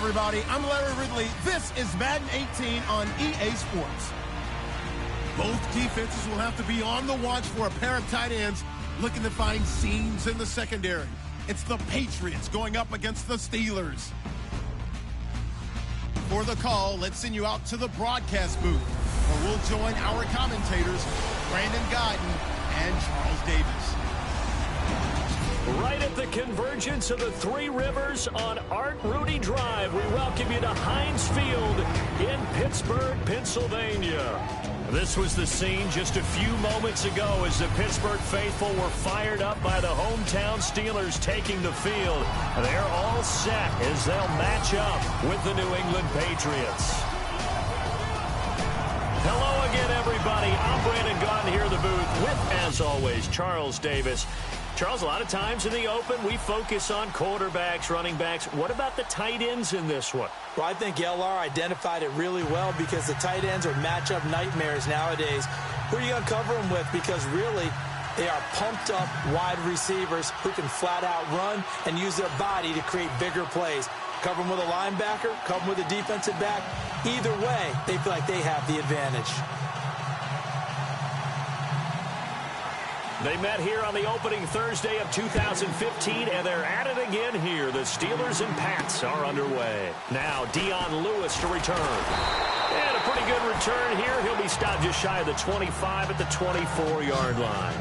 everybody. I'm Larry Ridley. This is Madden 18 on EA Sports. Both defenses will have to be on the watch for a pair of tight ends looking to find seams in the secondary. It's the Patriots going up against the Steelers. For the call, let's send you out to the broadcast booth, where we'll join our commentators, Brandon Guyton and Charles Davis. Right at the convergence of the Three Rivers on Art Rooney Drive, we welcome you to Heinz Field in Pittsburgh, Pennsylvania. This was the scene just a few moments ago as the Pittsburgh faithful were fired up by the hometown Steelers taking the field. They're all set as they'll match up with the New England Patriots. Hello again, everybody. I'm Brandon Guyton here in the booth with, as always, Charles Davis. Charles, a lot of times in the open, we focus on quarterbacks, running backs. What about the tight ends in this one? Well, I think LR identified it really well because the tight ends are matchup nightmares nowadays. Who are you going to cover them with? Because really, they are pumped up wide receivers who can flat out run and use their body to create bigger plays. Cover them with a linebacker, cover them with a defensive back. Either way, they feel like they have the advantage. They met here on the opening Thursday of 2015, and they're at it again here. The Steelers and Pats are underway. Now, Dion Lewis to return. And a pretty good return here. He'll be stopped just shy of the 25 at the 24-yard line.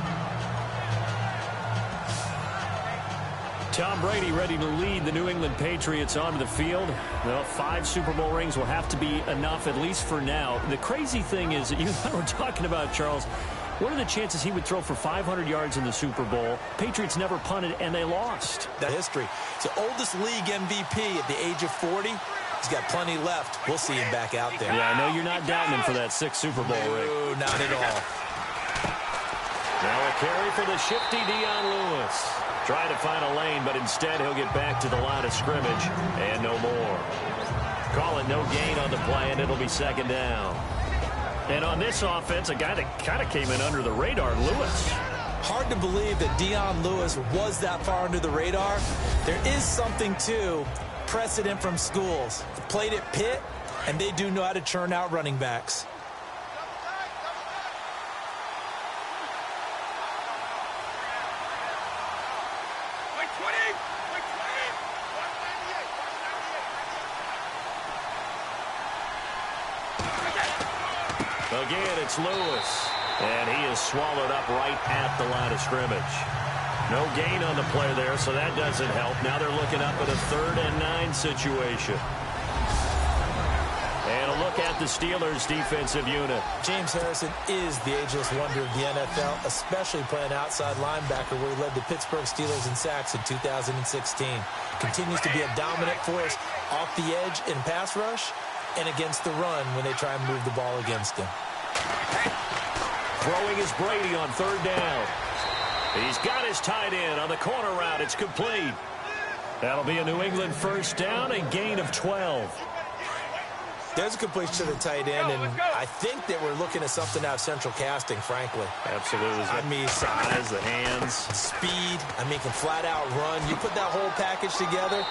Tom Brady ready to lead the New England Patriots onto the field. Well, 5 Super Bowl rings will have to be enough, at least for now. The crazy thing is that you and I were talking about, Charles, what are the chances he would throw for 500 yards in the Super Bowl? Patriots never punted, and they lost. That history. It's the oldest league MVP at the age of 40. He's got plenty left. We'll see him back out there. Yeah, I know you're not doubting him for that 6th Super Bowl ring. No, not at all. Now a carry for the shifty Dion Lewis. Trying to find a lane, but instead he'll get back to the line of scrimmage, and no more. Call it no gain on the play, and it'll be 2nd down. And on this offense, a guy that kind of came in under the radar, Lewis. Hard to believe that Dion Lewis was that far under the radar. There is something to precedent from schools. Played at Pitt, and they do know how to churn out running backs. Again, it's Lewis, and he is swallowed up right at the line of scrimmage. No gain on the play there, so that doesn't help. Now they're looking up at a 3rd and 9 situation. And a look at the Steelers' defensive unit. James Harrison is the ageless wonder of the NFL, especially playing outside linebacker where he led the Pittsburgh Steelers in sacks in 2016. Continues to be a dominant force off the edge in pass rush and against the run when they try and move the ball against him. Throwing is Brady on 3rd down. He's got his tight end on the corner route. It's complete. That'll be a New England 1st down and gain of 12. There's a completion to the tight end, and I think that we're looking at something out of central casting, frankly. Absolutely. I mean, size, the hands. Speed. I mean, can flat out run. You put that whole package together,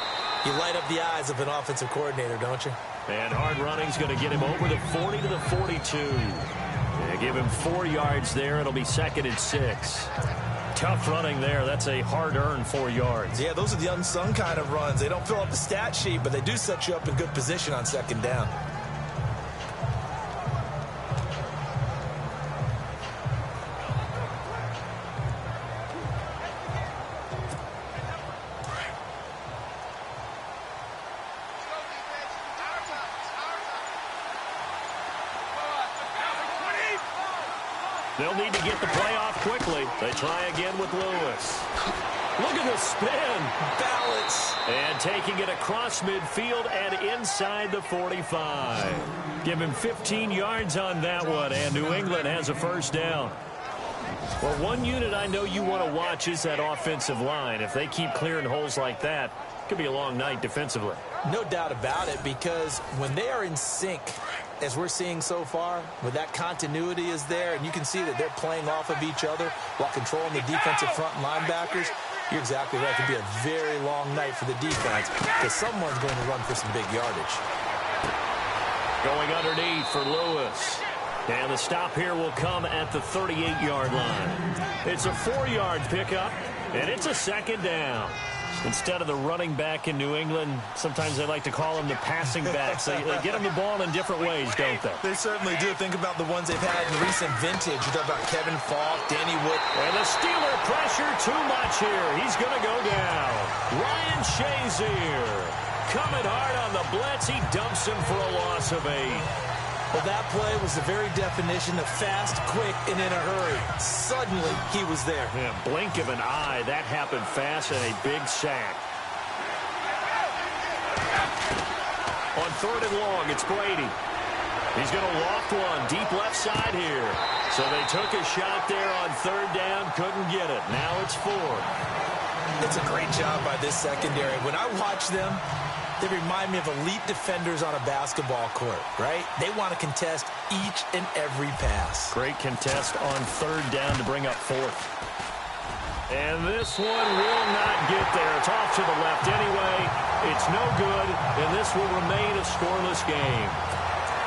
you light up the eyes of an offensive coordinator, don't you? And hard running's going to get him over the 40 to the 42. They give him 4 yards there. It'll be 2nd and 6. Tough running there. That's a hard-earned 4 yards. Yeah, those are the unsung kind of runs. They don't fill up the stat sheet, but they do set you up in good position on 2nd down. They'll need to get the play off quickly. They try again with Lewis. Look at the spin. Balance. And taking it across midfield and inside the 45. Give him 15 yards on that one, and New England has a 1st down. Well, one unit I know you want to watch is that offensive line. If they keep clearing holes like that, it could be a long night defensively. No doubt about it, because when they are in sync, as we're seeing so far, when that continuity is there, and you can see that they're playing off of each other while controlling the defensive front and linebackers, You're exactly right. It could be a very long night for the defense because someone's going to run for some big yardage. Going underneath for Lewis. And the stop here will come at the 38-yard line. It's a 4-yard pickup, and it's a second down. Instead of the running back in New England, sometimes they like to call them the passing backs. They get them the ball in different ways, don't they? They certainly do. Think about the ones they've had in recent vintage. You talk about Kevin Falk, Danny Wood. And the Steeler pressure too much here. He's going to go down. Ryan Shazier coming hard on the blitz. He dumps him for a loss of 8. Well, that play was the very definition of fast, quick, and in a hurry. Suddenly, he was there. Yeah, blink of an eye. That happened fast and a big sack. On 3rd and long, it's Brady. He's going to loft one deep left side here. So they took a shot there on 3rd down, couldn't get it. Now it's 4th. It's a great job by this secondary. When I watch them, they remind me of elite defenders on a basketball court, right? They want to contest each and every pass. Great contest on 3rd down to bring up 4th. And this one will not get there. It's off to the left anyway. It's no good, and this will remain a scoreless game.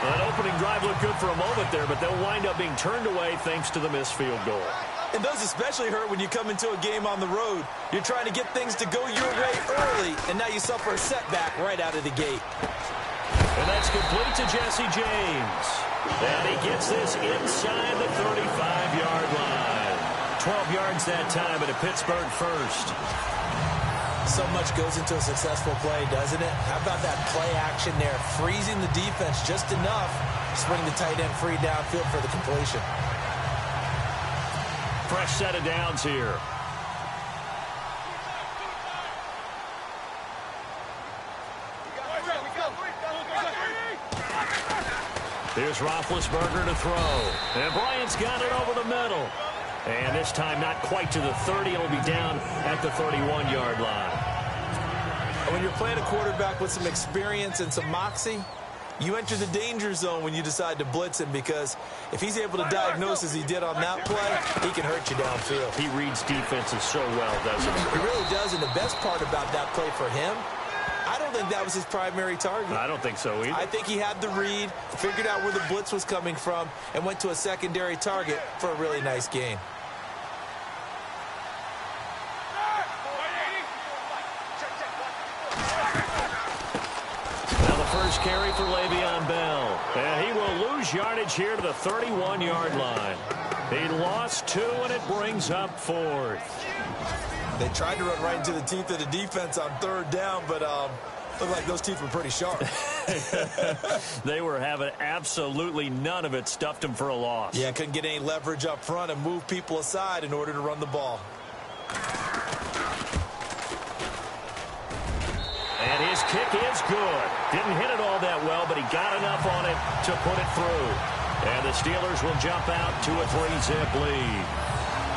That opening drive looked good for a moment there, but they'll wind up being turned away thanks to the missed field goal. And those especially hurt when you come into a game on the road. You're trying to get things to go your way early, and now you suffer a setback right out of the gate. And that's complete to Jesse James. And he gets this inside the 35-yard line. 12 yards that time at a Pittsburgh first. So much goes into a successful play, doesn't it? How about that play action there, freezing the defense just enough to swing the tight end free downfield for the completion. Fresh set of downs here. Here's Roethlisberger to throw. And Bryant's got it over the middle. And this time not quite to the 30. It'll be down at the 31-yard line. When you're playing a quarterback with some experience and some moxie, you enter the danger zone when you decide to blitz him, because if he's able to diagnose as he did on that play, he can hurt you downfield. He reads defenses so well, doesn't he? He really does, and the best part about that play for him, I don't think that was his primary target. I don't think so either. I think he had the read, figured out where the blitz was coming from, and went to a secondary target for a really nice gain. First carry for Le'Veon Bell. And he will lose yardage here to the 31-yard line. He lost 2, and it brings up 4th. They tried to run right into the teeth of the defense on 3rd down, but looked like those teeth were pretty sharp. They were having absolutely none of it. Stuffed him for a loss. Yeah, couldn't get any leverage up front and move people aside in order to run the ball. And his kick is good. Didn't hit it all that well, but he got enough on it to put it through. And the Steelers will jump out to a 3-zip lead.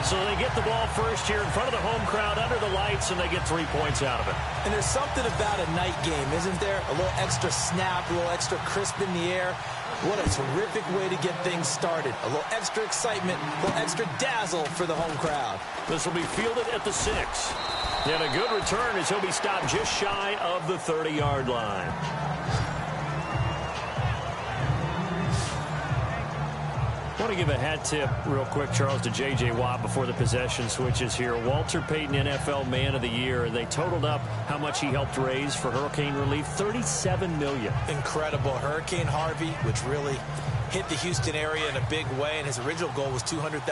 So they get the ball first here in front of the home crowd under the lights, and they get 3 points out of it. And there's something about a night game, isn't there? A little extra snap, a little extra crisp in the air. What a terrific way to get things started. A little extra excitement, a little extra dazzle for the home crowd. This will be fielded at the 6. And a good return as he'll be stopped just shy of the 30-yard line. I want to give a hat tip real quick, Charles, to J.J. Watt before the possession switches here. Walter Payton, NFL Man of the Year. They totaled up how much he helped raise for hurricane relief, $37 million. Incredible. Hurricane Harvey, which really hit the Houston area in a big way, and his original goal was $200,000.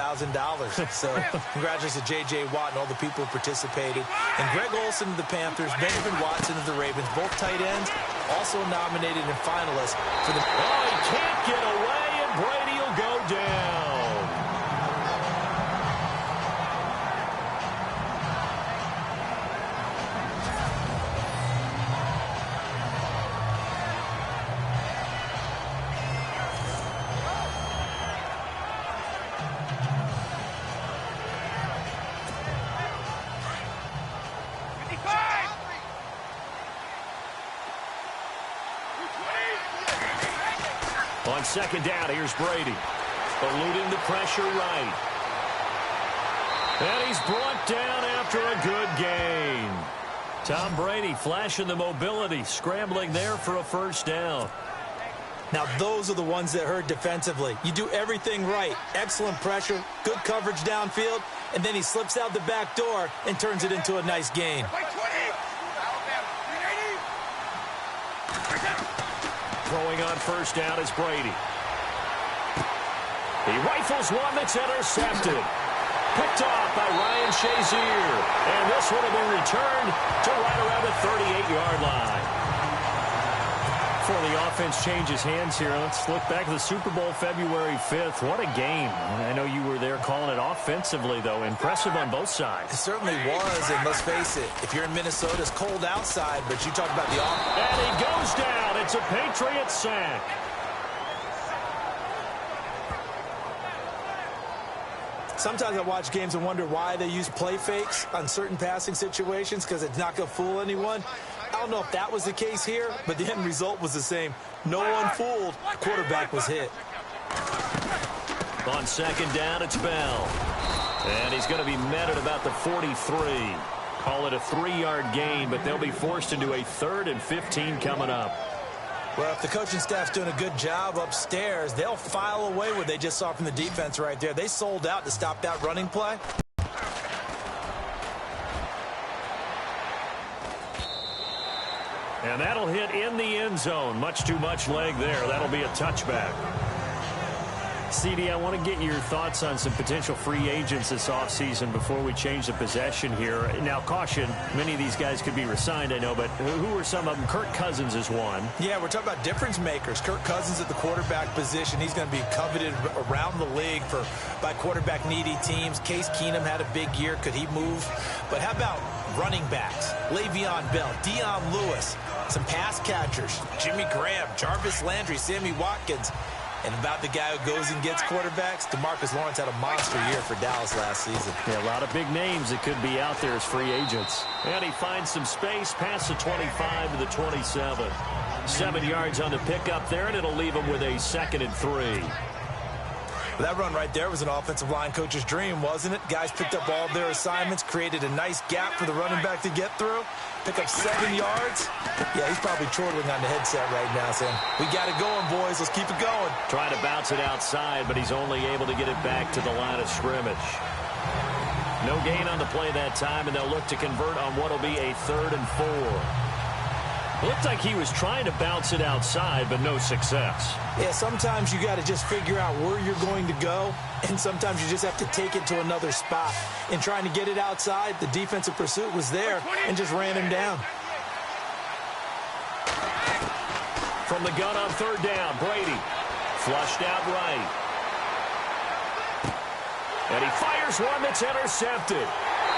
So congratulations to J.J. Watt and all the people who participated. And Greg Olsen of the Panthers, Benjamin Watson of the Ravens, both tight ends, also nominated and finalists for the... Oh, he can't get away, and Brady will go down. On second down, here's Brady. Eluding the pressure right. And he's brought down after a good gain. Tom Brady flashing the mobility, scrambling there for a first down. Now, those are the ones that hurt defensively. You do everything right. Excellent pressure, good coverage downfield, and then he slips out the back door and turns it into a nice gain. Throwing on first down is Brady. He rifles one that's intercepted. Picked off by Ryan Shazier. And this one will be returned to right around the 38-yard line. Before the offense changes hands here, let's look back at the Super Bowl February 5th. What a game. I know you were there calling it offensively, though. Impressive on both sides. It certainly was, and let's face it, if you're in Minnesota, it's cold outside, but you talk about the offense. And he goes down. It's a Patriot sack. Sometimes I watch games and wonder why they use play fakes on certain passing situations because it's not going to fool anyone. I don't know if that was the case here, but the end result was the same. No one fooled. Quarterback was hit. On second down, it's Bell. And he's going to be met at about the 43. Call it a 3-yard gain, but they'll be forced into a 3rd and 15 coming up. Well, if the coaching staff's doing a good job upstairs, they'll file away what they just saw from the defense right there. They sold out to stop that running play. And that'll hit in the end zone. Much too much leg there. That'll be a touchback. CD, I want to get your thoughts on some potential free agents this offseason before we change the possession here. Now, caution, many of these guys could be re-signed, I know, but who are some of them? Kirk Cousins is one. Yeah, we're talking about difference makers. Kirk Cousins at the quarterback position. He's going to be coveted around the league by quarterback-needy teams. Case Keenum had a big year. Could he move? But how about running backs? Le'Veon Bell, Dion Lewis, some pass catchers, Jimmy Graham, Jarvis Landry, Sammy Watkins. And about the guy who goes and gets quarterbacks, DeMarcus Lawrence had a monster year for Dallas last season. Yeah, a lot of big names that could be out there as free agents. And he finds some space past the 25 to the 27. 7 yards on the pickup there, and it'll leave him with a 2nd and 3. That run right there was an offensive line coach's dream, wasn't it? Guys picked up all their assignments, created a nice gap for the running back to get through, pick up 7 yards. Yeah, he's probably chortling on the headset right now saying, we got it going, boys. Let's keep it going. Trying to bounce it outside, but he's only able to get it back to the line of scrimmage. No gain on the play that time, and they'll look to convert on what will be a 3rd and 4. Looked like he was trying to bounce it outside, but no success. Yeah, sometimes you got to just figure out where you're going to go, and sometimes you just have to take it to another spot. In trying to get it outside, the defensive pursuit was there and just ran him down. From the gun on 3rd down, Brady flushed out right. And he fires one that's intercepted.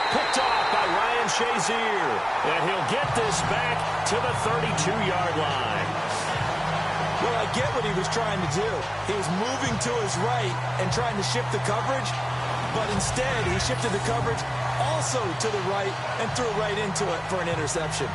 Picked off by Ryan Shazier. And he'll get this back to the 32-yard line. Well, I get what he was trying to do. He was moving to his right and trying to shift the coverage, but instead he shifted the coverage also to the right and threw right into it for an interception.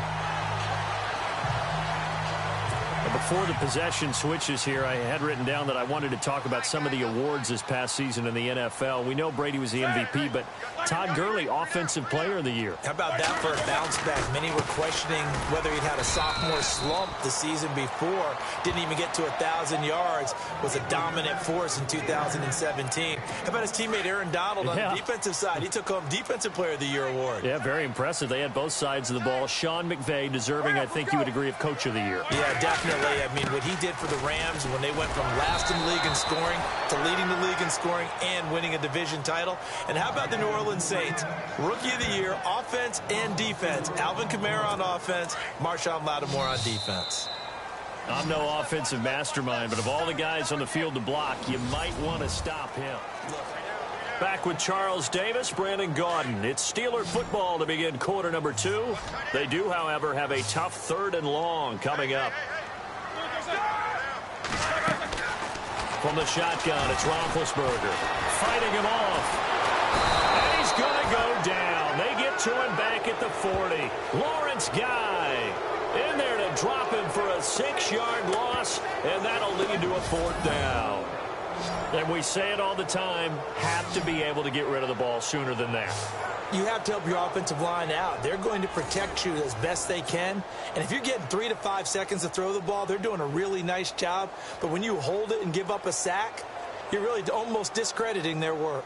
Before the possession switches here, I had written down that I wanted to talk about some of the awards this past season in the NFL. We know Brady was the MVP, but Todd Gurley, Offensive Player of the Year. How about that for a bounce back? Many were questioning whether he'd had a sophomore slump the season before. Didn't even get to 1,000 yards. Was a dominant force in 2017. How about his teammate Aaron Donald on the defensive side? He took home Defensive Player of the Year award. Yeah, very impressive. They had both sides of the ball. Sean McVay deserving, I think you would agree, of Coach of the Year. Yeah, definitely. I mean, what he did for the Rams when they went from last in the league in scoring to leading the league in scoring and winning a division title. And how about the New Orleans Saints? Rookie of the Year, offense and defense. Alvin Kamara on offense, Marshawn Lattimore on defense. I'm no offensive mastermind, but of all the guys on the field to block, you might want to stop him. Back with Charles Davis, Brandon Gaudin. It's Steeler football to begin quarter number 2. They do, however, have a tough 3rd and long coming up. From the shotgun, it's Roethlisberger fighting him off. And he's going to go down. They get to him back at the 40. Lawrence Guy in there to drop him for a 6-yard loss, and that'll lead to a 4th down. And we say it all the time, have to be able to get rid of the ball sooner than that. You have to help your offensive line out. They're going to protect you as best they can. And if you're getting 3 to 5 seconds to throw the ball, they're doing a really nice job. But when you hold it and give up a sack, you're really almost discrediting their work.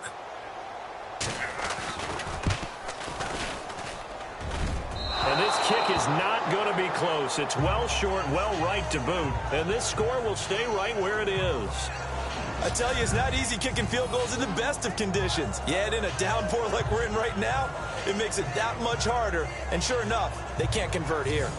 And this kick is not going to be close. It's well short, well right to boot. And this score will stay right where it is. I tell you, it's not easy kicking field goals in the best of conditions. Yet in a downpour like we're in right now, it makes it that much harder. And sure enough, they can't convert here.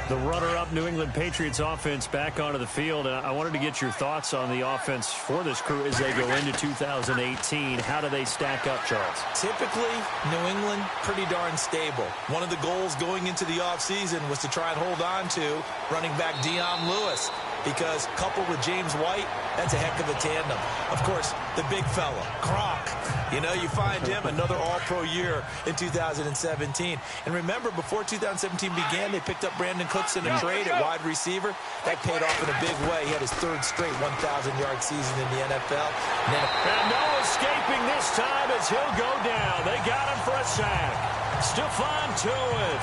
The runner-up New England Patriots offense back onto the field. And I wanted to get your thoughts on the offense for this crew as they go into 2018. How do they stack up, Charles? Typically, New England, pretty darn stable. One of the goals going into the offseason was to try and hold on to running back Dion Lewis, because coupled with James White, that's a heck of a tandem. Of course, the big fella, Gronk. You know, you find him another all-pro year in 2017. And remember, before 2017 began, they picked up Brandon Cooks in a trade at wide receiver. That paid off in a big way. He had his 3rd straight 1,000-yard season in the NFL. And no escaping this time as he'll go down. They got him for a sack. Stephon Tuitt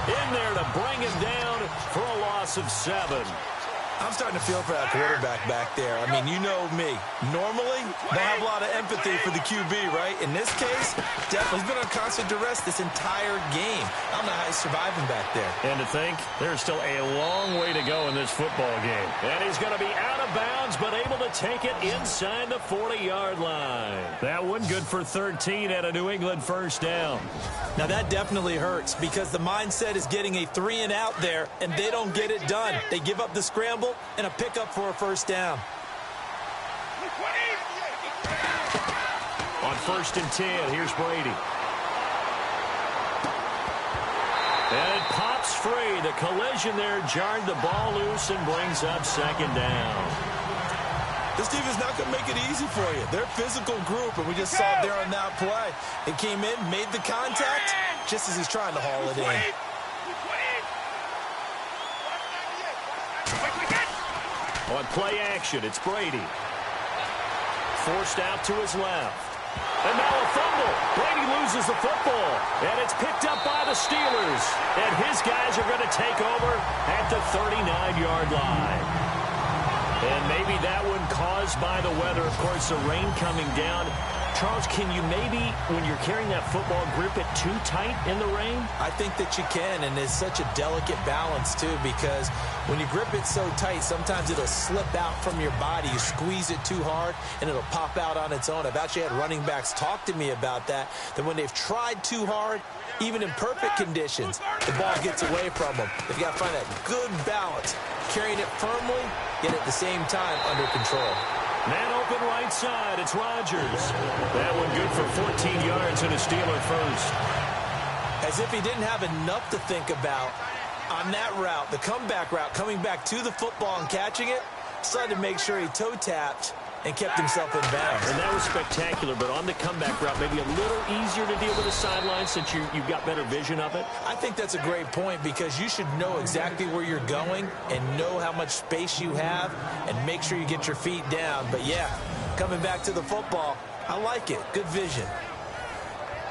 in there to bring him down for a loss of 7. I'm starting to feel for that quarterback back there. I mean, you know me. Normally, don't have a lot of empathy for the QB, right? In this case, definitely he's been on constant duress this entire game. I don't know how he's surviving back there. And to think, there's still a long way to go in this football game. And he's going to be out of bounds, but able to take it inside the 40-yard line. That one good for 13 at a New England first down. Now, that definitely hurts because the mindset is getting a 3-and-out there, and they don't get it done. They give up the scramble and a pickup for a first down. On 1st and 10, here's Brady. And it pops free. The collision there jarred the ball loose and brings up 2nd down. This team is not going to make it easy for you. They're a physical group, and we just saw it there on that play. It came in, made the contact, just as he's trying to haul it in. On play action, it's Brady. Forced out to his left. And now a fumble. Brady loses the football. And it's picked up by the Steelers. And his guys are going to take over at the 39-yard line. And maybe that one caused by the weather. Of course, the rain coming down. Charles, can you maybe, when you're carrying that football, grip it too tight in the rain? I think that you can, and it's such a delicate balance, too, because when you grip it so tight, sometimes it'll slip out from your body. You squeeze it too hard, and it'll pop out on its own. I've actually had running backs talk to me about that when they've tried too hard, even in perfect conditions, the ball gets away from them. They've got to find that good balance, carrying it firmly, yet at the same time under control. Man open right side, it's Rodgers. That one good for 14 yards and a Steeler first. As if he didn't have enough to think about on that route, the comeback route, coming back to the football and catching it, decided to make sure he toe-tapped and kept himself in bounds. And that was spectacular, but on the comeback route, maybe a little easier to deal with the sideline since you've got better vision of it? I think that's a great point because you should know exactly where you're going and know how much space you have and make sure you get your feet down. But, yeah, coming back to the football, I like it. Good vision.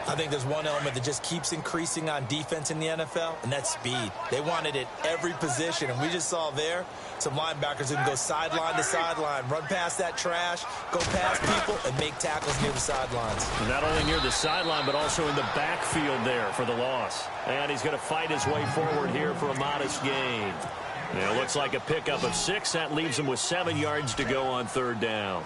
I think there's one element that just keeps increasing on defense in the NFL, and that's speed. They want it at every position, and we just saw there some linebackers who can go sideline to sideline, run past that trash, go past people, and make tackles near the sidelines. Not only near the sideline, but also in the backfield there for the loss. And he's going to fight his way forward here for a modest gain. And it looks like a pickup of 6. That leaves him with 7 yards to go on 3rd down.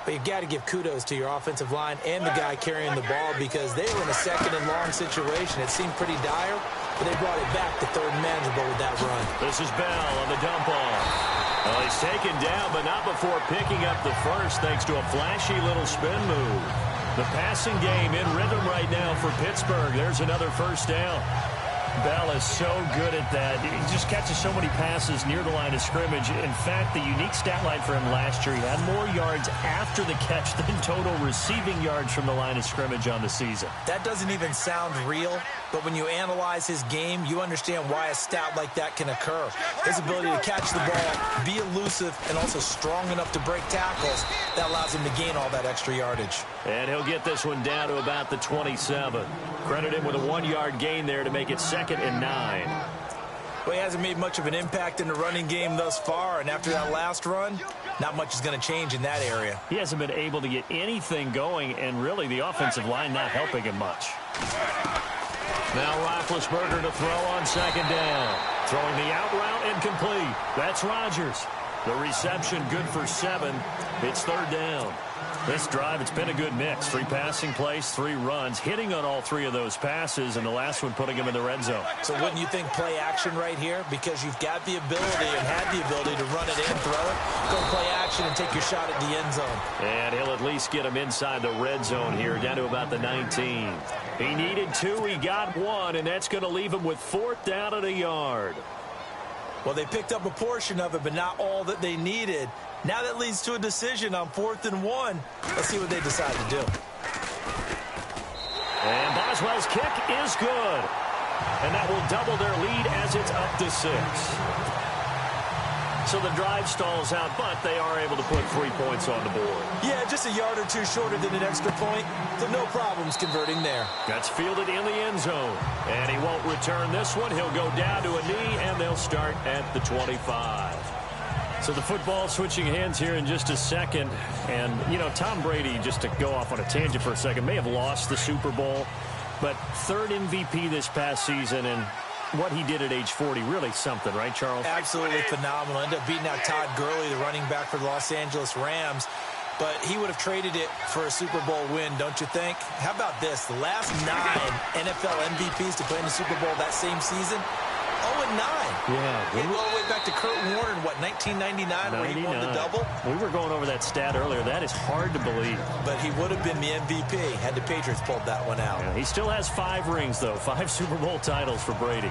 But you've got to give kudos to your offensive line and the guy carrying the ball because they were in a 2nd and long situation. It seemed pretty dire, but they brought it back to 3rd and manageable with that run. This is Bell on the dump off. Well, he's taken down, but not before picking up the first thanks to a flashy little spin move. The passing game in rhythm right now for Pittsburgh. There's another first down. Bell is so good at that. He just catches so many passes near the line of scrimmage. In fact, the unique stat line for him last year, he had more yards after the catch than total receiving yards from the line of scrimmage on the season. That doesn't even sound real, but when you analyze his game, you understand why a stat like that can occur. His ability to catch the ball, be elusive, and also strong enough to break tackles, that allows him to gain all that extra yardage. And he'll get this one down to about the 27. Credit him with a 1-yard gain there to make it 2nd and 9. Well, he hasn't made much of an impact in the running game thus far, and after that last run, not much is going to change in that area. He hasn't been able to get anything going, and really the offensive line not helping him much. Now Roethlisberger to throw on 2nd down. Throwing the out route incomplete. That's Rodgers. The reception good for 7. It's 3rd down. This drive, it's been a good mix. 3 passing plays, 3 runs, hitting on all 3 of those passes, and the last one putting him in the red zone. So wouldn't you think play action right here? Because you've got the ability and had the ability to run it in, throw it, go play action and take your shot at the end zone. And he'll at least get him inside the red zone here, down to about the 19. He needed 2, he got 1, and that's going to leave him with 4th down and a yard. Well, they picked up a portion of it, but not all that they needed. Now that leads to a decision on 4th and 1. Let's see what they decide to do. And Boswell's kick is good. And that will double their lead as it's up to 6. So the drive stalls out, but they are able to put 3 points on the board. Yeah, just a yard or 2 shorter than an extra point. So no problems converting there. That's fielded in the end zone. And he won't return this one. He'll go down to a knee, and they'll start at the 25. So the football switching hands here in just a second. And, you know, Tom Brady, just to go off on a tangent for a second, may have lost the Super Bowl. But 3rd MVP this past season, and what he did at age 40, really something, right, Charles? Absolutely phenomenal. Ended up beating out Todd Gurley, the running back for the Los Angeles Rams. But he would have traded it for a Super Bowl win, don't you think? How about this? The last 9 NFL MVPs to play in the Super Bowl that same season, 0-9. Yeah. All the way back to Kurt Warner in, what, 1999, where he won the double? We were going over that stat earlier. That is hard to believe. But he would have been the MVP had the Patriots pulled that one out. Yeah, he still has 5 rings, though. 5 Super Bowl titles for Brady.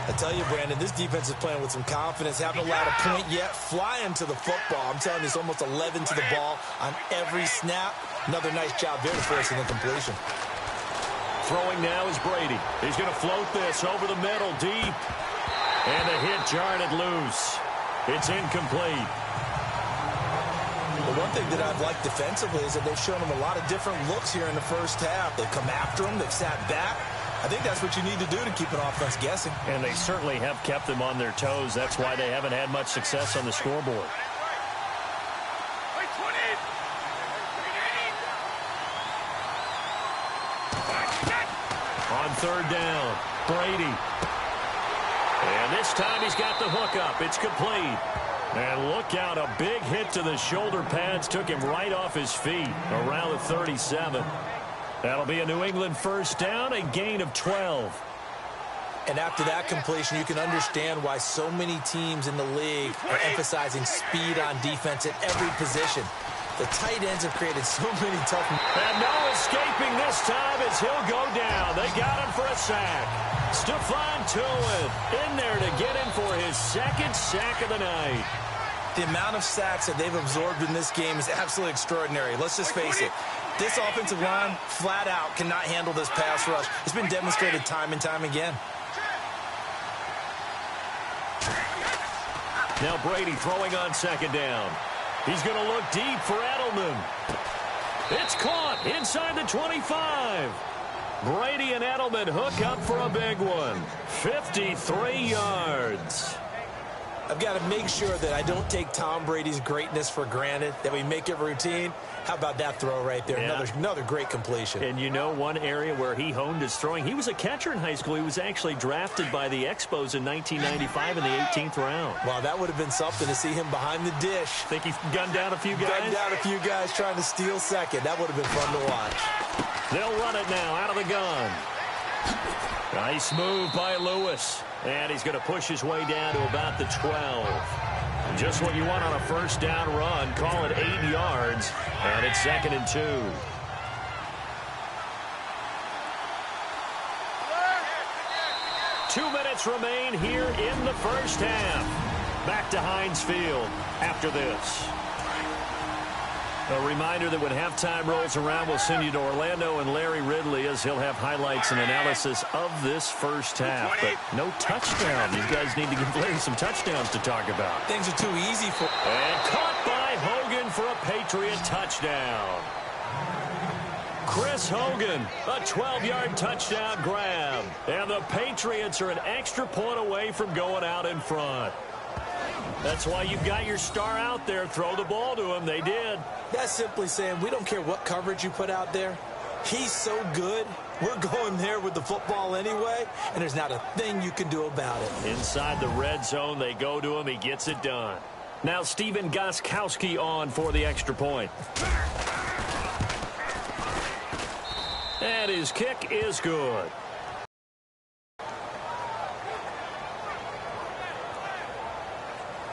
I tell you, Brandon, this defense is playing with some confidence. Haven't allowed a point yet. Flying to the football. I'm telling you, it's almost 11 to the ball on every snap. Another nice job there to force an incompletion. Throwing now is Brady. He's going to float this over the middle, deep. And the hit jarred it loose. It's incomplete. The one thing that I've liked defensively is that they've shown him a lot of different looks here in the first half. They've come after him. They've sat back. I think that's what you need to do to keep an offense guessing. And they certainly have kept them on their toes. That's why they haven't had much success on the scoreboard. On 3rd down, Brady. And this time he's got the hook up. It's complete. And look out, a big hit to the shoulder pads took him right off his feet around the 37. That'll be a New England 1st down, a gain of 12. And after that completion, you can understand why so many teams in the league are emphasizing speed on defense at every position. The tight ends have created so many tough... And no escaping this time as he'll go down. They got him for a sack. Stephon Tuitt in there to get him for his 2nd sack of the night. The amount of sacks that they've absorbed in this game is absolutely extraordinary. Let's just face it. This offensive line, flat out, cannot handle this pass rush. It's been demonstrated time and time again. Now Brady throwing on 2nd down. He's going to look deep for Edelman. It's caught inside the 25. Brady and Edelman hook up for a big one. 53 yards. I've got to make sure that I don't take Tom Brady's greatness for granted, that we make it routine. How about that throw right there? Yeah. Another great completion. And you know one area where he honed his throwing? He was a catcher in high school. He was actually drafted by the Expos in 1995 in the 18th round. Wow, that would have been something to see him behind the dish. Think he's gunned down a few guys? Gunned down a few guys trying to steal second. That would have been fun to watch. They'll run it now out of the gun. Nice move by Lewis. And he's going to push his way down to about the 12. Just what you want on a 1st down run. Call it 8 yards. And it's 2nd and 2. 2 minutes remain here in the first half. Back to Heinz Field after this. A reminder that when halftime rolls around, we'll send you to Orlando and Larry Ridley as he'll have highlights and analysis of this first half. But no touchdown. These guys need to give Larry some touchdowns to talk about. Things are too easy for... And caught by Hogan for a Patriot touchdown. Chris Hogan, a 12-yard touchdown grab. And the Patriots are an extra point away from going out in front. That's why you've got your star out there. Throw the ball to him. They did. That's simply saying we don't care what coverage you put out there. He's so good. We're going there with the football anyway, and there's not a thing you can do about it. Inside the red zone, they go to him. He gets it done. Now Stephen Gostkowski on for the extra point. And his kick is good.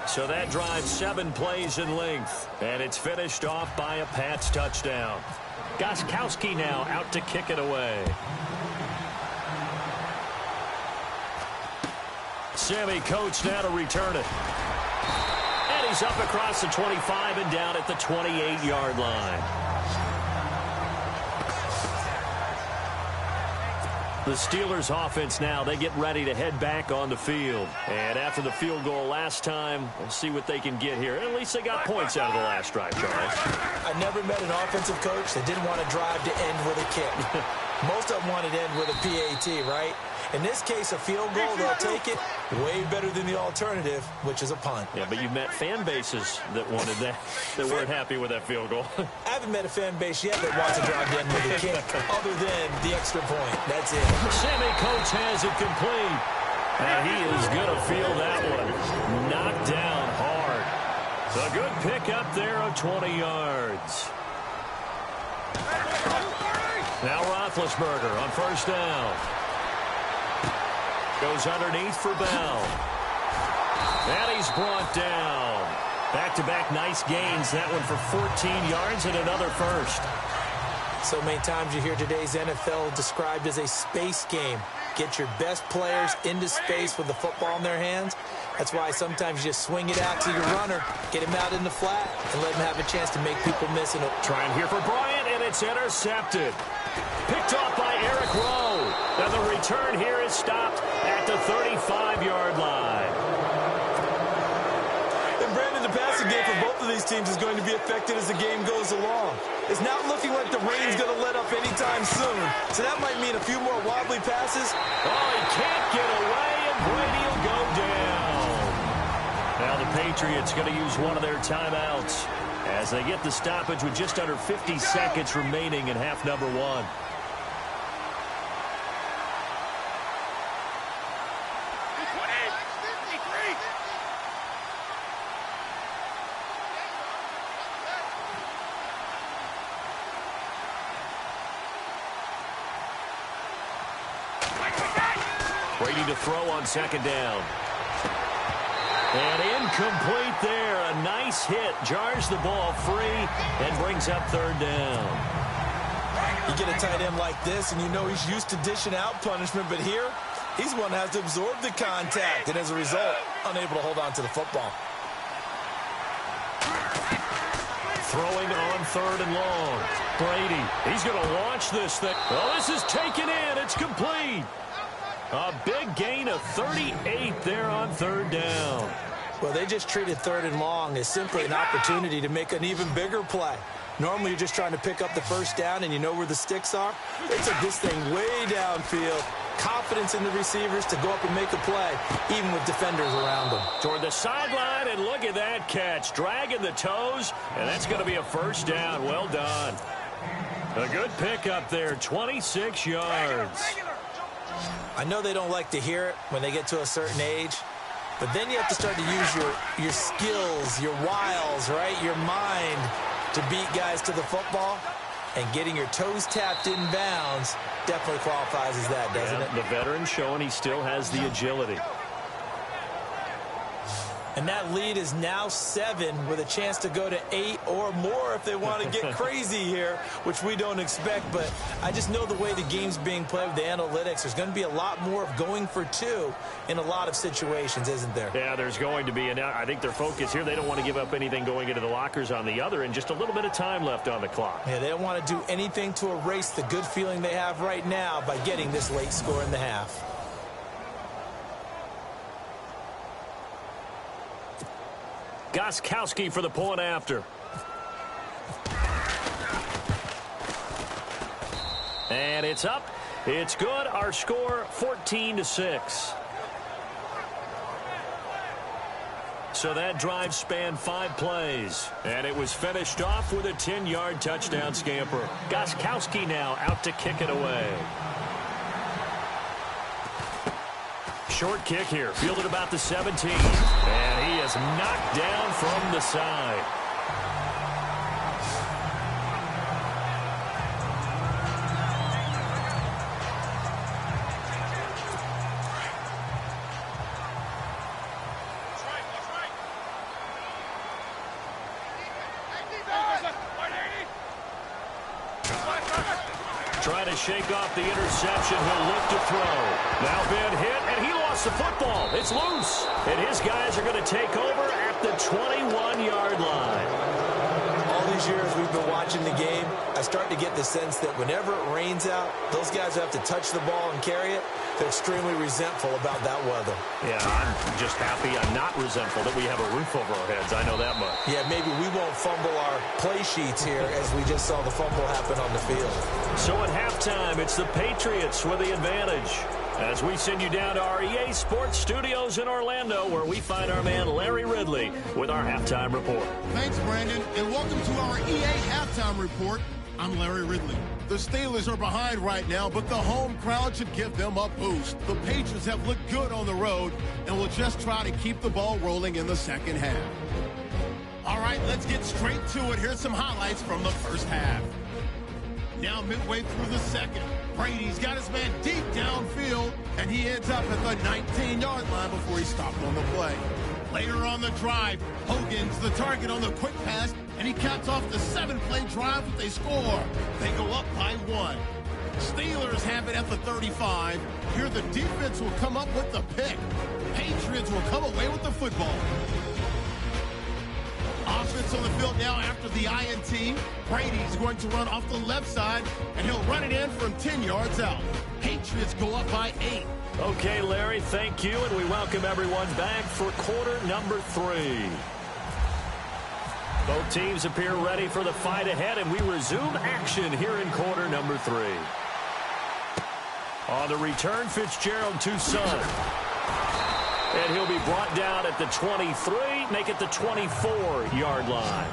So that drives 7 plays in length. And it's finished off by a Pats touchdown. Gostkowski now out to kick it away. Sammy Coates now to return it. And he's up across the 25 and down at the 28-yard line. The Steelers offense now, they get ready to head back on the field. And after the field goal last time, we'll see what they can get here. At least they got points out of the last drive, Charles. I never met an offensive coach that didn't want to drive to end with a kick. Most of them wanted to end with a PAT, right? In this case, a field goal, they'll take it way better than the alternative, which is a punt. Yeah, but you've met fan bases that wanted that, that weren't happy with that field goal. I haven't met a fan base yet that wants to drive to end with a kick, other than the extra point. That's it. Sammy Coates has it complete. And he is going to feel that one. Knocked down hard. A good pick up there of 20 yards. Now Roethlisberger on first down. Goes underneath for Bell. And he's brought down. Back-to-back nice gains. That one for 14 yards and another first. So many times you hear today's NFL described as a space game. Get your best players into space with the football in their hands. That's why sometimes you just swing it out to your runner, get him out in the flat, and let him have a chance to make people miss it. Trying here for Bryant, and it's intercepted. Picked off by Eric Rowe. And the return here is stopped at the 35-yard line. And Brandon, the passing game for both of these teams is going to be affected as the game goes along. It's not looking like the rain's going to let up anytime soon. So that might mean a few more wobbly passes. Oh, he can't get away, and Brady will go down. Now the Patriots going to use one of their timeouts as they get the stoppage with just under 50 seconds remaining in half number one. Brady to throw on second down. And incomplete there. A nice hit. Jars the ball free and brings up third down. You get a tight end like this, and you know he's used to dishing out punishment, but here, he's one that has to absorb the contact, and as a result, unable to hold on to the football. Throwing on third and long. Brady, he's going to launch this thing. Oh, this is taken in. It's complete. A big gain of 38 there on third down. Well, they just treated third and long as simply an opportunity to make an even bigger play. Normally, you're just trying to pick up the first down, and you know where the sticks are. They took this thing way downfield. Confidence in the receivers to go up and make a play, even with defenders around them. Toward the sideline, and look at that catch. Dragging the toes, and that's going to be a first down. Well done. A good pickup there, 26 yards. I know they don't like to hear it when they get to a certain age, but then you have to start to use your skills, your wiles, right, your mind to beat guys to the football, and getting your toes tapped in bounds definitely qualifies as that, doesn't it? The veteran showing he still has the agility. And that lead is now 7 with a chance to go to 8 or more if they want to get crazy here, which we don't expect. But I just know the way the game's being played with the analytics, there's going to be a lot more of going for 2 in a lot of situations, isn't there? Yeah, there's going to be. And I think their focus here, they don't want to give up anything going into the lockers on the other, and just a little bit of time left on the clock. Yeah, they don't want to do anything to erase the good feeling they have right now by getting this late score in the half. Gostkowski for the point after. And it's up. It's good. Our score 14-6. So that drive spanned 5 plays. And it was finished off with a 10-yard touchdown scamper. Gostkowski now out to kick it away. Short kick here, fielded about the 17. And he is knocked down from the side. Trying to shake off the interception. He'll look to throw. Now been hit, and he lost the football. It's loose. And his guys are going to take over at the 21-yard line. All these years we've been watching the game, I start to get the sense that whenever it rains out, those guys who have to touch the ball and carry it, they're extremely resentful about that weather. Yeah, I'm just happy I'm not resentful that we have a roof over our heads. I know that much. Yeah, maybe we won't fumble our play sheets here as we just saw the fumble happen on the field. So at halftime, it's the Patriots with the advantage. As we send you down to our EA Sports Studios in Orlando, where we find our man Larry Ridley with our halftime report. Thanks, Brandon, and welcome to our EA Halftime Report. I'm Larry Ridley. The Steelers are behind right now, but the home crowd should give them a boost. The Patriots have looked good on the road and will just try to keep the ball rolling in the second half. All right, let's get straight to it. Here's some highlights from the first half. Now midway through the second, Brady's got his man deep downfield, and he ends up at the 19-yard line before he stopped on the play. Later on the drive, Hogan's the target on the quick pass, and he caps off the 7-play drive with a score. They go up by 1. Steelers have it at the 35. Here the defense will come up with the pick. Patriots will come away with the football. Offense on the field now after the INT. Brady's going to run off the left side, and he'll run it in from 10 yards out. Patriots go up by 8. Okay, Larry, thank you, and we welcome everyone back for quarter number 3. Both teams appear ready for the fight ahead, and we resume action here in quarter number 3. On the return, Fitzgerald to Son. And he'll be brought down at the 23, make it the 24-yard line.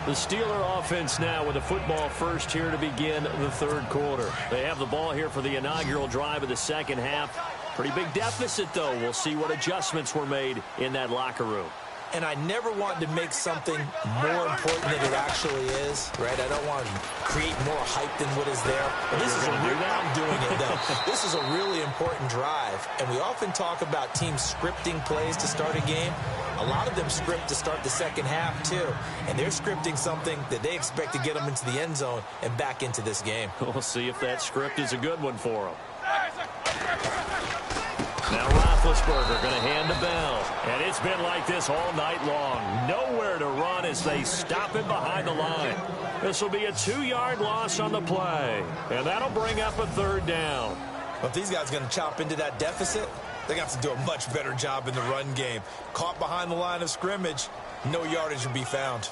The Steeler offense now with the football first here to begin the third quarter. They have the ball here for the inaugural drive of the second half. Pretty big deficit, though. We'll see what adjustments were made in that locker room. And I never wanted to make something more important than it actually is, right? I don't want to create more hype than what is there. But this is a real, I'm doing it, though. This is a really important drive. And we often talk about teams scripting plays to start a game. A lot of them script to start the second half, too. And they're scripting something that they expect to get them into the end zone and back into this game. We'll see if that script is a good one for them. Now Roethlisberger going to hand the bell. And it's been like this all night long. Nowhere to run as they stop him behind the line. This will be a 2-yard loss on the play. And that'll bring up a third down. Well, if these guys are going to chop into that deficit, they're going to have to do a much better job in the run game. Caught behind the line of scrimmage, no yardage will be found.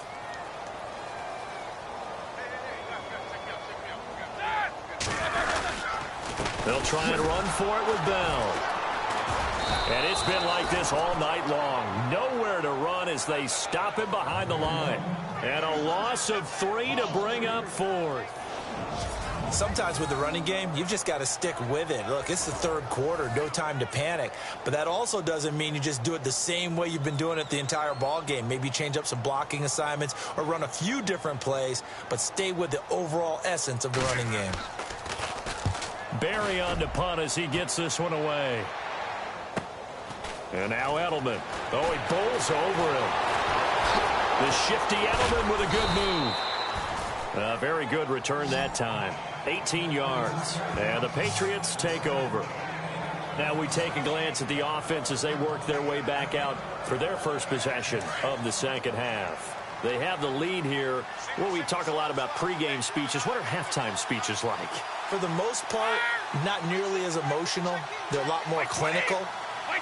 They'll try and run for it with Bell. And it's been like this all night long. Nowhere to run as they stop him behind the line. And a loss of 3 to bring up 4th. Sometimes with the running game, you've just got to stick with it. Look, it's the third quarter, no time to panic. But that also doesn't mean you just do it the same way you've been doing it the entire ball game. Maybe change up some blocking assignments or run a few different plays, but stay with the overall essence of the running game. Barry on to punt as he gets this one away. And now Edelman. Oh, he bowls over him. The shifty Edelman with a good move. Very good return that time. 18 yards. And the Patriots take over. Now we take a glance at the offense as they work their way back out for their first possession of the second half. They have the lead here. Well, we talk a lot about pregame speeches. What are halftime speeches like? For the most part, not nearly as emotional. They're a lot more clinical.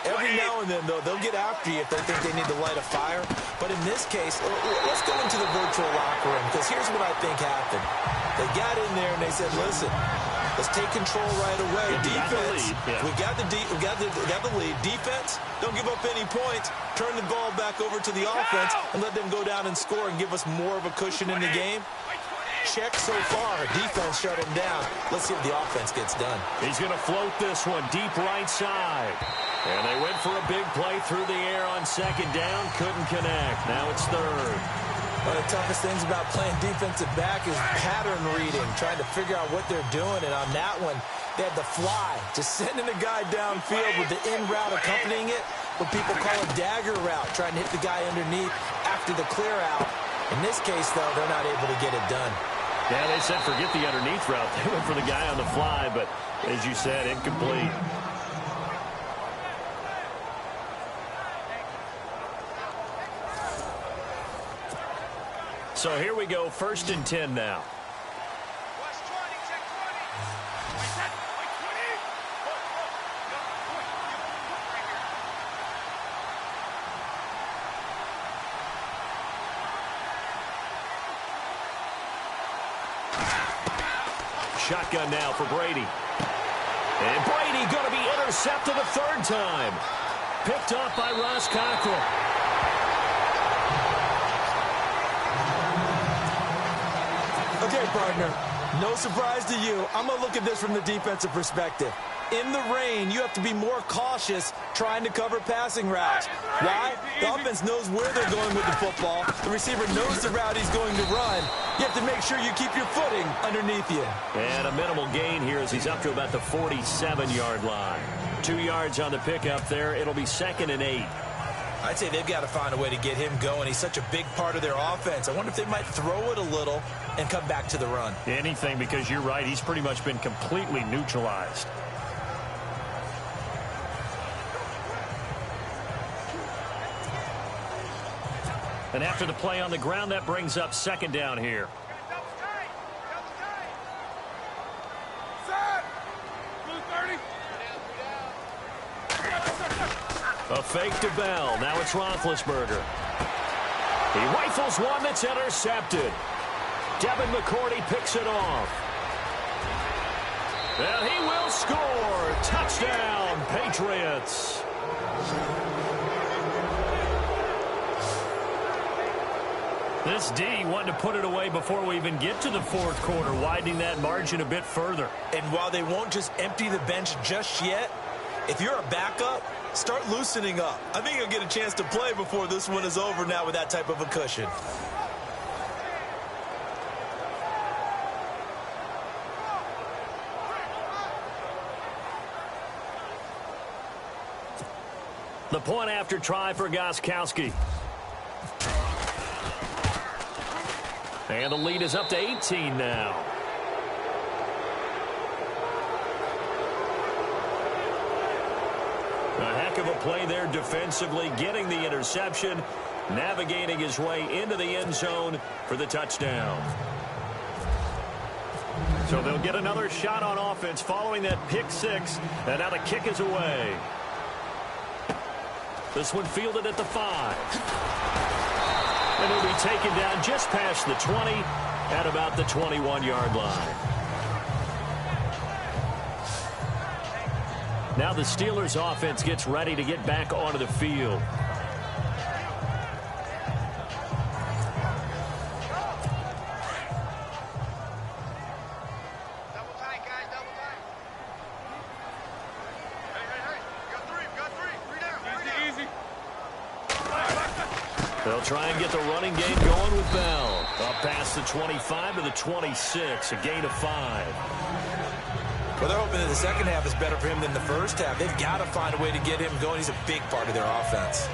Every now and then, though, they'll get after you if they think they need to light a fire. But in this case, let's go into the virtual locker room, because here's what I think happened. They got in there and they said, listen, let's take control right away. Defense, we got the lead. Defense, don't give up any points. Turn the ball back over to the offense and let them go down and score and give us more of a cushion in the game. Check so far. Defense shut him down. Let's see if the offense gets done. He's going to float this one deep right side. And they went for a big play through the air on second down. Couldn't connect. Now it's third. One of the toughest things about playing defensive back is pattern reading, trying to figure out what they're doing. And on that one, they had the fly, just sending a guy downfield with the in route accompanying it, what people call a dagger route, trying to hit the guy underneath after the clear out. In this case, though, they're not able to get it done. Yeah, they said forget the underneath route. They went for the guy on the fly, but as you said, incomplete. So here we go, 1st and 10 now. Shotgun now for Brady. And Brady going to be intercepted a third time. Picked off by Ross Cockrell. Okay, partner, no surprise to you. I'm going to look at this from the defensive perspective. In the rain, you have to be more cautious trying to cover passing routes. Why? The offense knows where they're going with the football. The receiver knows the route he's going to run. You have to make sure you keep your footing underneath you. And a minimal gain here as he's up to about the 47-yard line. 2 yards on the pickup there. It'll be 2nd and 8. I'd say they've got to find a way to get him going. He's such a big part of their offense. I wonder if they might throw it a little and come back to the run. Anything, because you're right. He's pretty much been completely neutralized. And after the play on the ground, that brings up 2nd down here. A fake to Bell. Now it's Roethlisberger. He rifles one that's intercepted. Devin McCourty picks it off. And he will score. Touchdown, Patriots. This D wanted to put it away before we even get to the 4th quarter, widening that margin a bit further. And while they won't just empty the bench just yet, if you're a backup, start loosening up. I think you'll get a chance to play before this one is over now with that type of a cushion. The point after try for Gostkowski. And the lead is up to 18 now. A heck of a play there defensively, getting the interception, navigating his way into the end zone for the touchdown. So they'll get another shot on offense following that pick 6, and now the kick is away. This one fielded at the 5. And it'll be taken down just past the 20 at about the 21-yard line. Now the Steelers offense gets ready to get back onto the field. They'll try and get the running game going with Bell. Up past the 25 to the 26, a gain of 5. Well, they're hoping that the second half is better for him than the first half. They've got to find a way to get him going. He's a big part of their offense.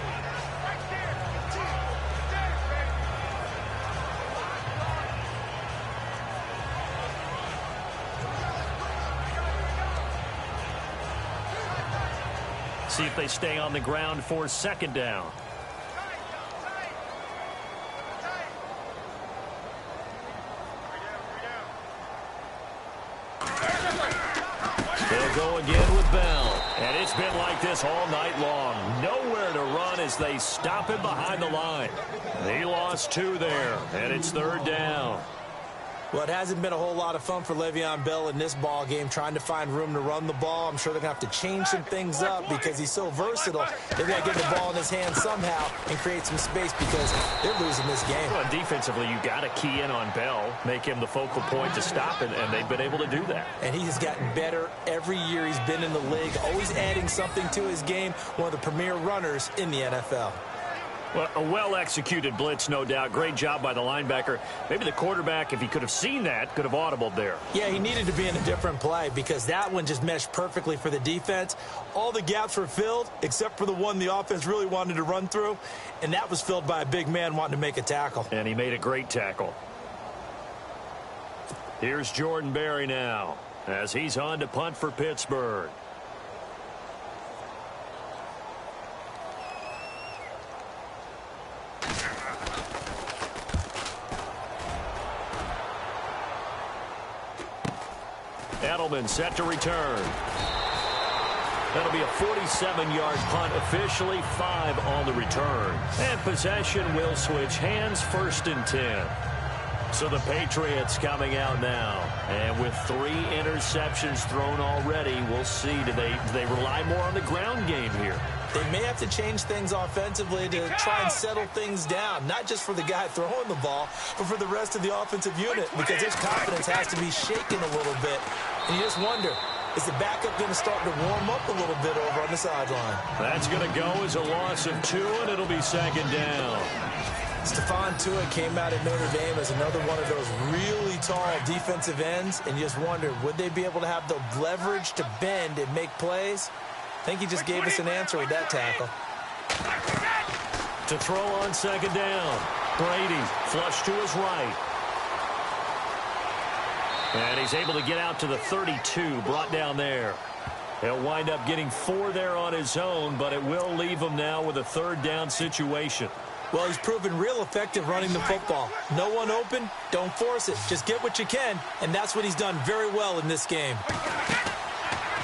See if they stay on the ground for second down. They'll go again with Bell. And it's been like this all night long. Nowhere to run as they stop him behind the line. He lost 2 there, and it's third down. Well, it hasn't been a whole lot of fun for Le'Veon Bell in this ball game, trying to find room to run the ball. I'm sure they're going to have to change some things up because he's so versatile. They've got to get the ball in his hands somehow and create some space because they're losing this game. Well, defensively, you got to key in on Bell, make him the focal point to stop it, and they've been able to do that. And he has gotten better every year he's been in the league, always adding something to his game, one of the premier runners in the NFL. Well, a well-executed blitz, no doubt. Great job by the linebacker. Maybe the quarterback, if he could have seen that, could have audibled there. Yeah, he needed to be in a different play because that one just meshed perfectly for the defense. All the gaps were filled except for the one the offense really wanted to run through, and that was filled by a big man wanting to make a tackle. And he made a great tackle. Here's Jordan Berry now as he's on to punt for Pittsburgh. Edelman set to return. That'll be a 47-yard punt, officially 5 on the return. And possession will switch hands, 1st and 10. So the Patriots coming out now. And with 3 interceptions thrown already, we'll see. Do they rely more on the ground game here? They may have to change things offensively to try and settle things down, not just for the guy throwing the ball, but for the rest of the offensive unit, because his confidence has to be shaken a little bit. And you just wonder, is the backup going to start to warm up a little bit over on the sideline? That's going to go as a loss of 2, and it'll be second down. Stephon Tuitt came out at Notre Dame as another one of those really tall defensive ends, and you just wonder, would they be able to have the leverage to bend and make plays? I think he just gave us an answer with that tackle. To throw on second down. Brady flush to his right. And he's able to get out to the 32, brought down there. He'll wind up getting 4 there on his own, but it will leave him now with a 3rd down situation. Well, he's proven real effective running the football. No one open, don't force it. Just get what you can, and that's what he's done very well in this game.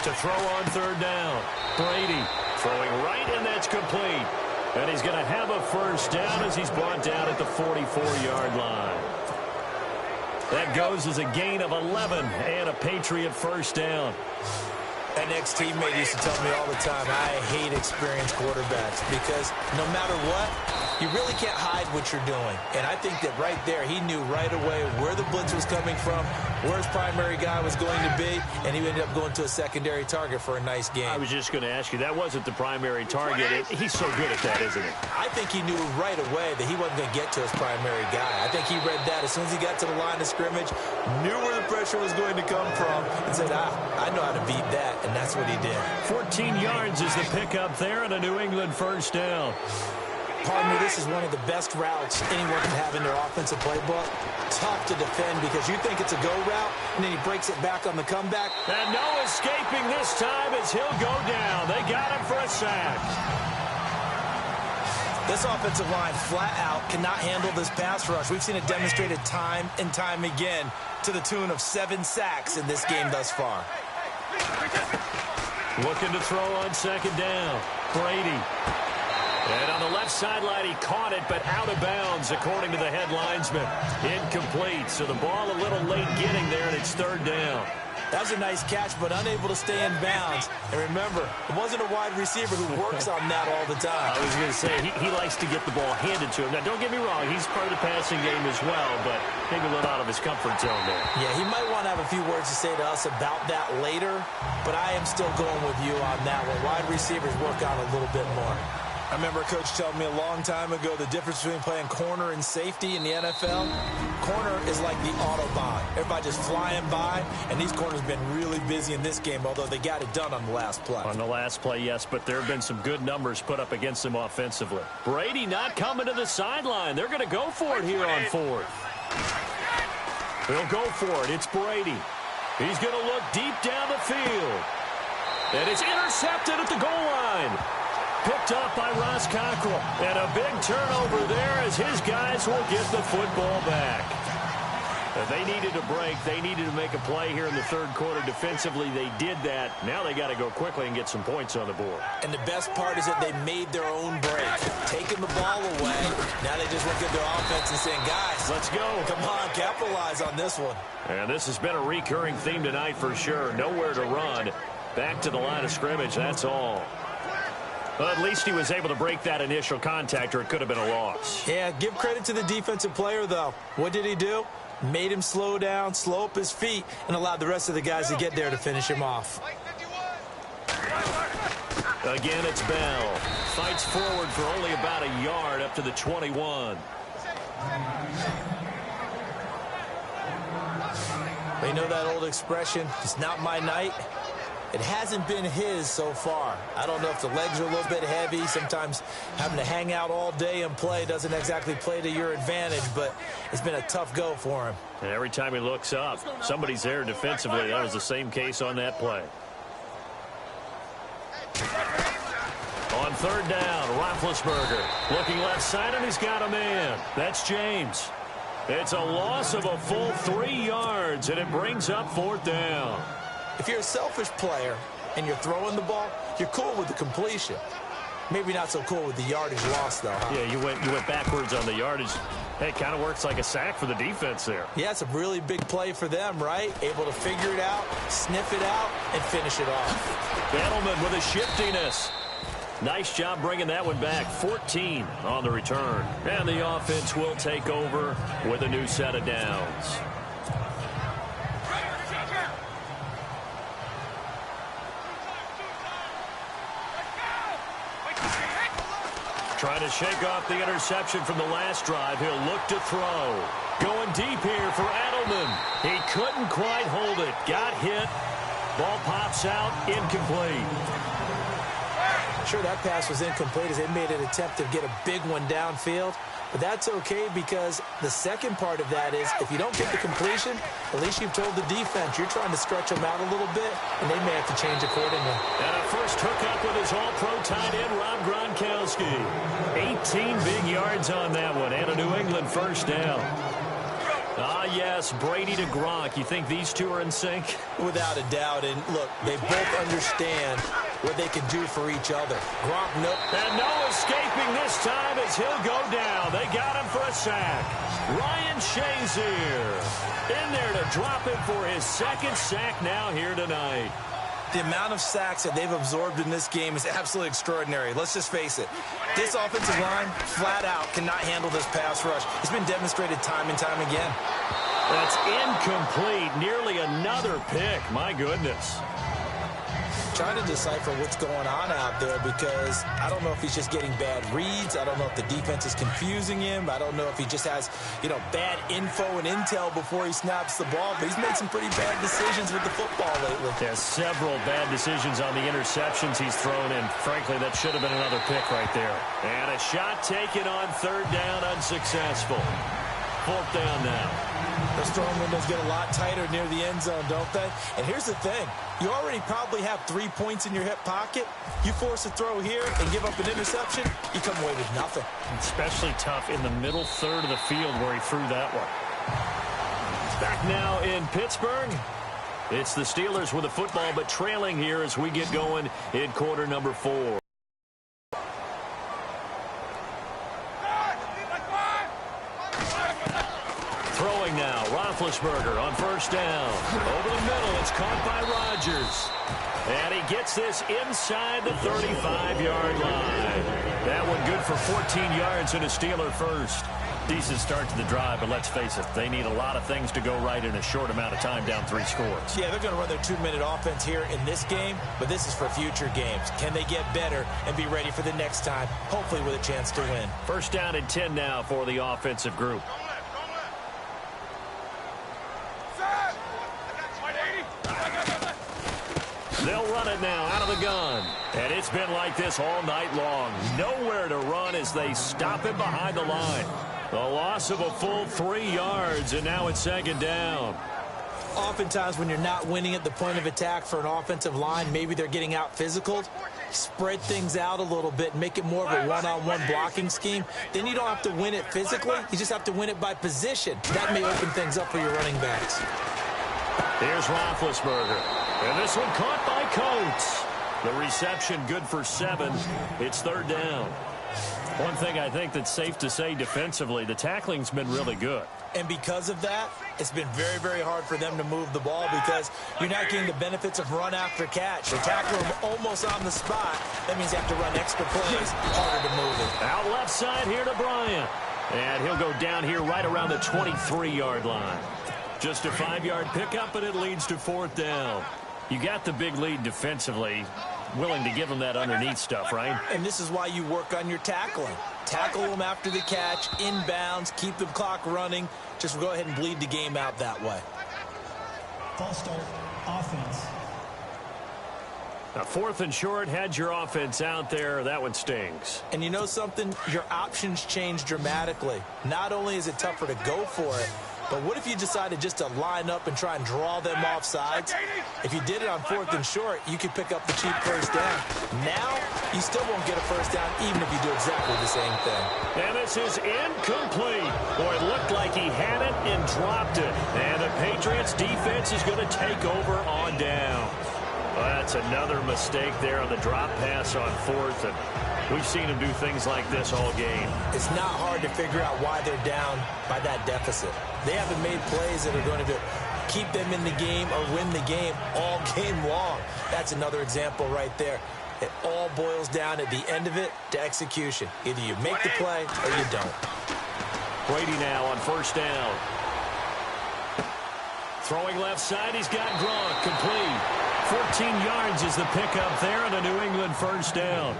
To throw on 3rd down. Brady throwing right, and that's complete. And he's going to have a 1st down as he's brought down at the 44-yard line. That goes as a gain of 11 and a Patriot 1st down. An ex-teammate used to tell me all the time, I hate experienced quarterbacks because no matter what, you really can't hide what you're doing. And I think that right there, he knew right away where the blitz was coming from, where his primary guy was going to be, and he ended up going to a secondary target for a nice game. I was just going to ask you, that wasn't the primary target. He's so good at that, isn't he? I think he knew right away that he wasn't going to get to his primary guy. I think he read that as soon as he got to the line of scrimmage, knew where the pressure was going to come from, and said, I know how to beat that, and that's what he did. 14 yards is the pickup there, and a New England 1st down. Partner, this is one of the best routes anyone can have in their offensive playbook. Tough to defend because you think it's a go route, and then he breaks it back on the comeback. And no escaping this time as he'll go down. They got him for a sack. This offensive line flat out cannot handle this pass rush. We've seen it demonstrated time and time again to the tune of 7 sacks in this game thus far. Looking to throw on second down. Brady. And on the left sideline, he caught it, but out of bounds, according to the head linesman. Incomplete, so the ball a little late getting there, and it's 3rd down. That was a nice catch, but unable to stay in bounds. And remember, it wasn't a wide receiver who works on that all the time. I was going to say, he likes to get the ball handed to him. Now, don't get me wrong, he's part of the passing game as well, but maybe a little out of his comfort zone there. Yeah, he might want to have a few words to say to us about that later, but I am still going with you on that one. Wide receivers work on a little bit more. I remember a coach telling me a long time ago the difference between playing corner and safety in the NFL. Corner is like the Autobahn. Everybody just flying by, and these corners have been really busy in this game, although they got it done on the last play. On the last play, yes, but there have been some good numbers put up against them offensively. Brady not coming to the sideline. They're going to go for it here on fourth. They'll go for it. It's Brady. He's going to look deep down the field. And it's intercepted at the goal line. Picked up by Ross Cockrell. And a big turnover there as his guys will get the football back. They needed a break. They needed to make a play here in the third quarter. Defensively, they did that. Now they got to go quickly and get some points on the board. And the best part is that they made their own break. Taking the ball away. Now they just look at their offense and saying, guys, let's go. Come on, capitalize on this one. And this has been a recurring theme tonight for sure. Nowhere to run. Back to the line of scrimmage, that's all. Well, at least he was able to break that initial contact, or it could have been a loss. Yeah, give credit to the defensive player, though. What did he do? Made him slow down, slow up his feet, and allowed the rest of the guys to get there to finish him off. Again, it's Bell. Fights forward for only about a yard up to the 21. You know that old expression, it's not my night? It hasn't been his so far. I don't know if the legs are a little bit heavy. Sometimes having to hang out all day and play doesn't exactly play to your advantage, but it's been a tough go for him. And every time he looks up, somebody's there defensively. That was the same case on that play. On third down, Roethlisberger looking left side, and he's got a man. That's James. It's a loss of a full 3 yards, and it brings up fourth down. If you're a selfish player and you're throwing the ball, you're cool with the completion. Maybe not so cool with the yardage loss, though. Huh? Yeah, you went backwards on the yardage. Hey, it kind of works like a sack for the defense there. Yeah, it's a really big play for them, right? Able to figure it out, sniff it out, and finish it off. Edelman with a shiftiness. Nice job bringing that one back. 14 on the return. And the offense will take over with a new set of downs. Trying to shake off the interception from the last drive. He'll look to throw. Going deep here for Edelman. He couldn't quite hold it. Got hit. Ball pops out. Incomplete. Sure, that pass was incomplete as they made an attempt to get a big one downfield. But that's okay because the second part of that is if you don't get the completion, at least you've told the defense you're trying to stretch them out a little bit, and they may have to change accordingly. And a first hookup with his all-pro tight end, Rob Gronkowski. 18 big yards on that one, and a New England first down. Ah, yes, Brady to Gronk. You think these two are in sync? Without a doubt. And, look, they both understand what they can do for each other. Gronk, nope. And no escaping this time as he'll go down. They got him for a sack. Ryan Shazier in there to drop him for his second sack now here tonight. The amount of sacks that they've absorbed in this game is absolutely extraordinary. Let's just face it. This offensive line, flat out, cannot handle this pass rush. It's been demonstrated time and time again. That's incomplete. Nearly another pick. My goodness. Trying to decipher what's going on out there because I don't know if he's just getting bad reads. I don't know if the defense is confusing him. I don't know if he just has, bad info and intel before he snaps the ball. But he's made some pretty bad decisions with the football lately. There's several bad decisions on the interceptions he's thrown, and frankly, that should have been another pick right there. And a shot taken on third down, unsuccessful. Fourth down now. Those throwing windows get a lot tighter near the end zone, don't they? And here's the thing. You already probably have 3 points in your hip pocket. You force a throw here and give up an interception, you come away with nothing. Especially tough in the middle third of the field where he threw that one. Back now in Pittsburgh. It's the Steelers with the football, but trailing here as we get going in quarter number 4. Throwing now, Roethlisberger on first down. Over the middle, it's caught by Rodgers. And he gets this inside the 35-yard line. That one good for 14 yards and a Steeler first. Decent start to the drive, but let's face it, they need a lot of things to go right in a short amount of time down 3 scores. Yeah, they're going to run their 2-minute offense here in this game, but this is for future games. Can they get better and be ready for the next time, hopefully with a chance to win? First down and 10 now for the offensive group. They'll run it now out of the gun. And it's been like this all night long. Nowhere to run as they stop him behind the line. A loss of a full 3 yards, and now it's second down. Oftentimes when you're not winning at the point of attack for an offensive line, maybe they're getting out physical. Spread things out a little bit, make it more of a one-on-one blocking scheme. Then you don't have to win it physically. You just have to win it by position. That may open things up for your running backs. Here's Roethlisberger. And this one caught by Coates. The reception good for 7. It's third down. One thing I think that's safe to say defensively, the tackling's been really good. And because of that, it's been very, very hard for them to move the ball because you're not getting the benefits of run after catch. They tackle them almost on the spot. That means you have to run extra plays, harder to move it. Out left side here to Bryant. And he'll go down here right around the 23-yard line. Just a 5-yard pickup, and it leads to 4th down. You got the big lead defensively. Willing to give them that underneath stuff, right? And this is why you work on your tackling. Tackle them after the catch, inbounds, keep the clock running. Just go ahead and bleed the game out that way. False start, offense. Now, 4th and short, had your offense out there. That one stings. And you know something? Your options change dramatically. Not only is it tougher to go for it, but what if you decided just to line up and try and draw them off sides? If you did it on 4th and short, you could pick up the cheap first down. Now, you still won't get a first down even if you do exactly the same thing. And this is incomplete. Boy, it looked like he had it and dropped it. And the Patriots defense is going to take over on down. Well, that's another mistake there on the drop pass on 4th. And we've seen him do things like this all game. It's not hard to figure out why they're down by that deficit. They haven't made plays that are going to keep them in the game or win the game all game long. That's another example right there. It all boils down at the end of it to execution. Either you make the play or you don't. Brady now on first down. Throwing left side, he's got Gronk complete. 14 yards is the pickup there on a New England first down.